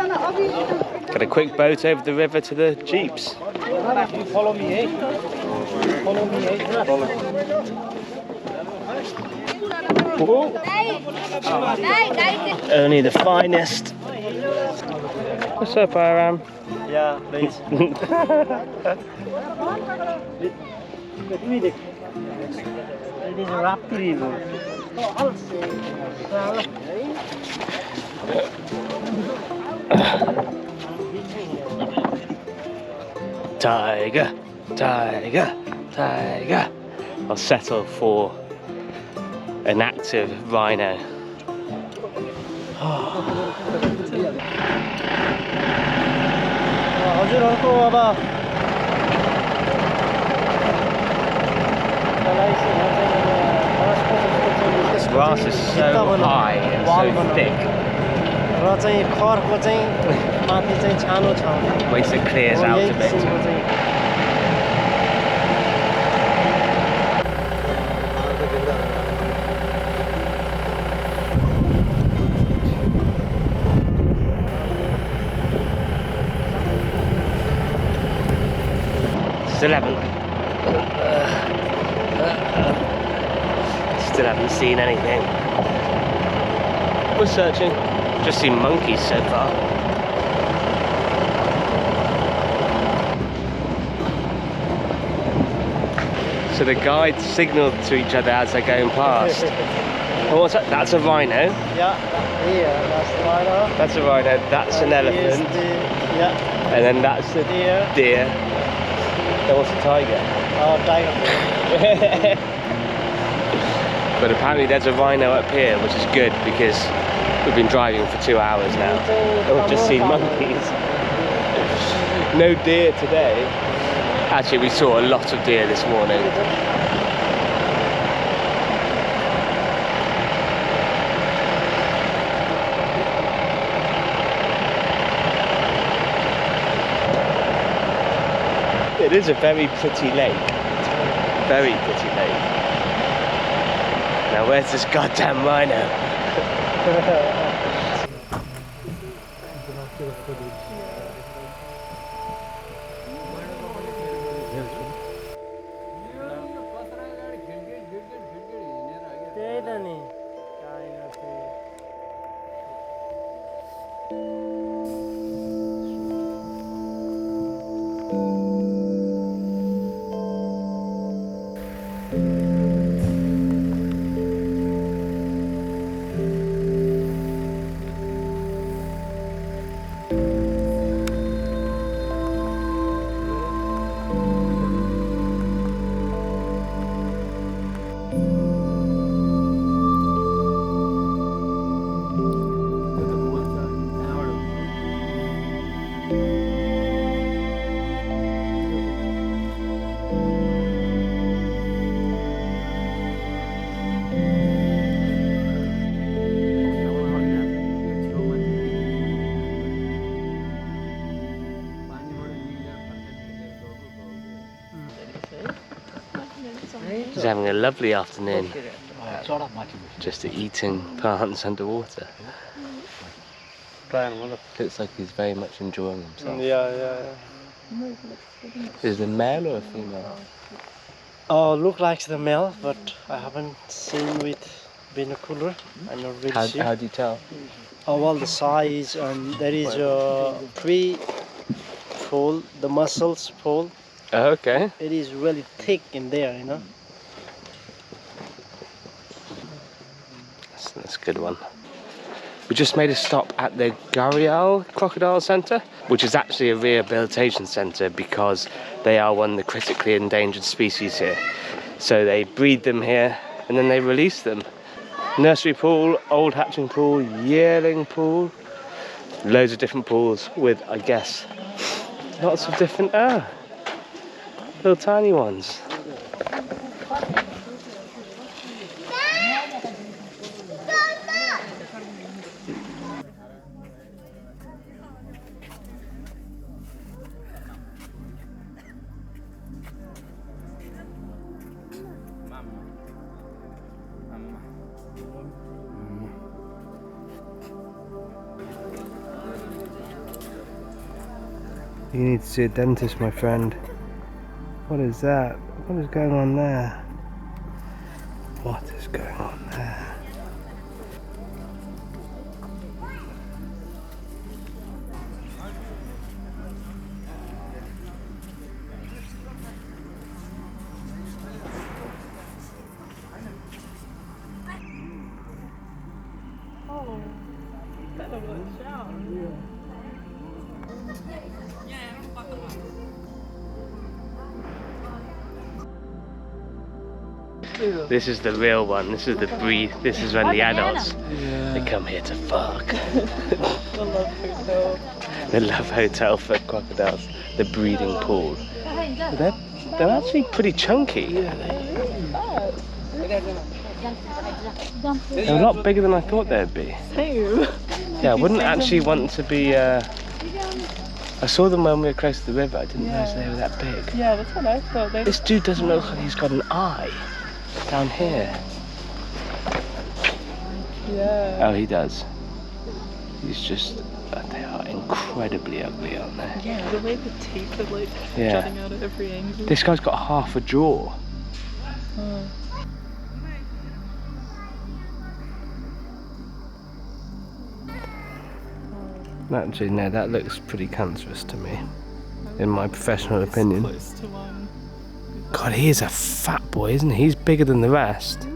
Got a quick boat over the river to the jeeps. Follow me, eh? Follow me, eh? Only the finest. What's up, Aram? Yeah, please. Let me look. It is a rapid river. Tiger, tiger, tiger. I'll settle for an active rhino. This grass is so high and so thick. Waits it clears out a bit. Still haven't seen anything. We're searching. Just seen monkeys so far. So the guides signal to each other as they're going past. Oh, what's that? That's a rhino. Yeah, that's the rhino. That's a rhino. That's an elephant. Yeah. And then that's a deer. Then what's a tiger? Oh, tiger. But apparently there's a rhino up here, which is good because we've been driving for 2 hours now and we've just seen monkeys. No deer today. Actually, we saw a lot of deer this morning. It is a very pretty lake. Very pretty lake. Now where's this goddamn rhino? He's having a lovely afternoon, just eating plants underwater. Looks like he's very much enjoying himself. Yeah. Is it a male or a female? Oh, look like the male, but I haven't seen with binocular. I'm not really sure. How do you tell? Oh, well, the size and there is a pre-fold, the muscles fold. Oh, okay. It is really thick in there, you know. That's a good one. We just made a stop at the Gharial Crocodile Centre, which is actually a rehabilitation centre because they are one of the critically endangered species here. So they breed them here and then they release them. Nursery pool, old hatching pool, yearling pool, loads of different pools with, I guess, lots of different, little tiny ones. You need to see a dentist, my friend. What is that? What is going on there? What is going on there? Oh, better watch out. This is the real one. This is the breed. This is when the adults they come here to fuck. The love hotel. The love hotel for crocodiles. The breeding pool. They're actually pretty chunky. They're a lot bigger than I thought they'd be. Same. Yeah, I wouldn't actually want to be. I saw them when we were close to the river. I didn't realise they were that big. Yeah, that's what I thought. This dude doesn't look like he's got an eye down here. Yeah. Oh, he does. He's just. They are incredibly ugly, aren't they? Yeah, the way the teeth are like Yeah. jutting out at every angle. This guy's got half a jaw. Oh. Actually, no, that looks pretty cancerous to me, in my professional opinion. Close to one. God, he is a fat boy, isn't he? He's bigger than the rest. It's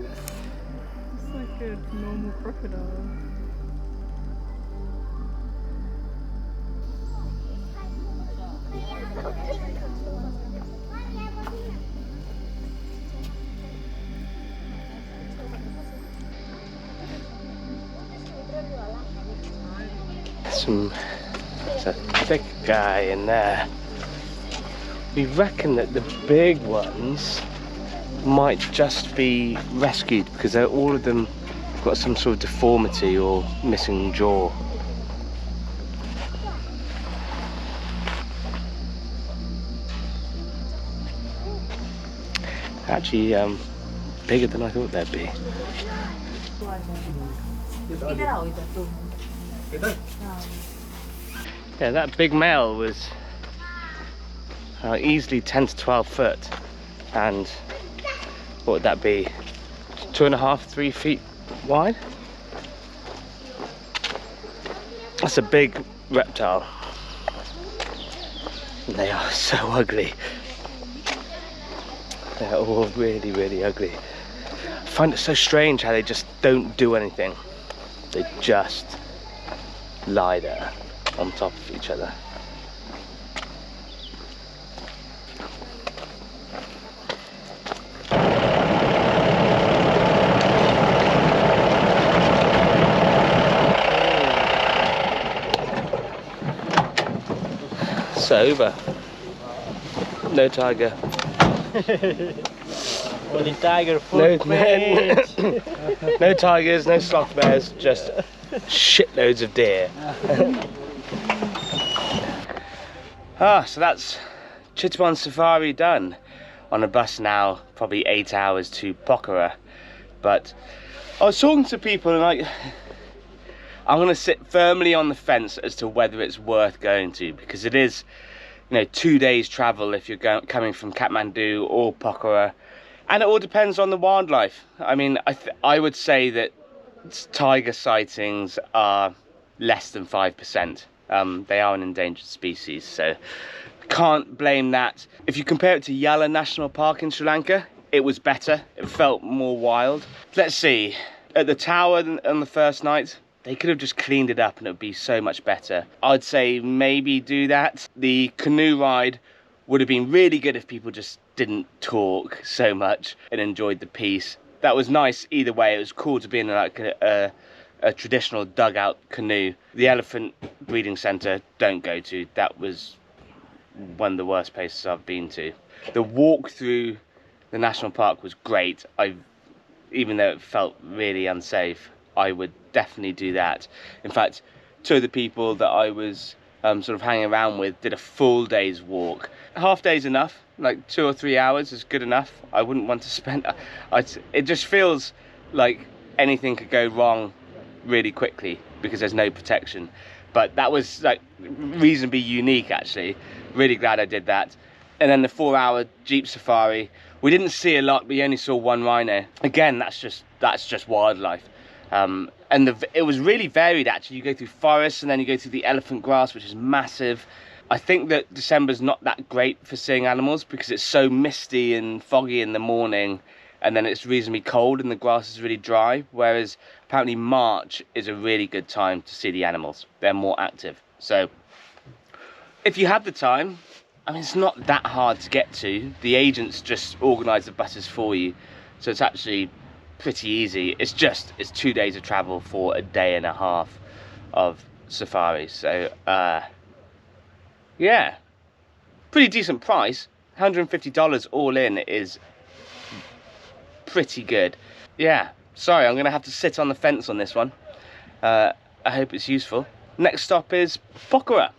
like a normal crocodile. There's a thick guy in there. We reckon that the big ones might just be rescued because they're all of them got some sort of deformity or missing jaw. Actually, bigger than I thought they'd be. Yeah, that big male was easily 10 to 12 foot, and what would that be? 2.5, 3 feet wide? That's a big reptile. And they are so ugly. They're all really, really ugly. I find it so strange how they just don't do anything. They just lie there on top of each other. Sober. No tiger. Only tiger footprint. No tigers, no sloth bears, just shitloads of deer. So that's Chitwan Safari done. On a bus now, probably 8 hours to Pokhara. But I was talking to people and I'm going to sit firmly on the fence as to whether it's worth going to, because it is, 2 days travel if you're coming from Kathmandu or Pokhara, and it all depends on the wildlife. I mean, I would say that tiger sightings are less than 5%. They are an endangered species, so can't blame that. If you compare it to Gharial National Park in Sri Lanka, it was better. It felt more wild. Let's see, at the tower on the first night, they could have just cleaned it up and it would be so much better. I'd say maybe do that. The canoe ride would have been really good if people just didn't talk so much and enjoyed the peace. That was nice either way. It was cool to be in like a traditional dugout canoe. The elephant breeding centre, don't go to. That was one of the worst places I've been to. The walk through the national park was great. Even though it felt really unsafe, I would definitely do that. In fact, two of the people that I was sort of hanging around with did a full day's walk. Half day's enough, like 2 or 3 hours is good enough. I wouldn't want to spend, it just feels like anything could go wrong really quickly because there's no protection. but that was like reasonably unique actually. Really glad I did that. And then the 4-hour Jeep safari, we didn't see a lot, we only saw one rhino. Again, that's just wildlife. And it was really varied actually. You go through forests and then you go through the elephant grass, which is massive. I think that December's not that great for seeing animals because it's so misty and foggy in the morning, and then it's reasonably cold and the grass is really dry, whereas apparently March is a really good time to see the animals. They're more active. So if you have the time, I mean, it's not that hard to get to. The agents just organise the buses for you, so it's actually pretty easy. It's 2 days of travel for a day and a half of safari. So yeah, pretty decent price. $150 all in is pretty good. Yeah, sorry, I'm gonna have to sit on the fence on this one. I hope it's useful. Next stop is Pokhara.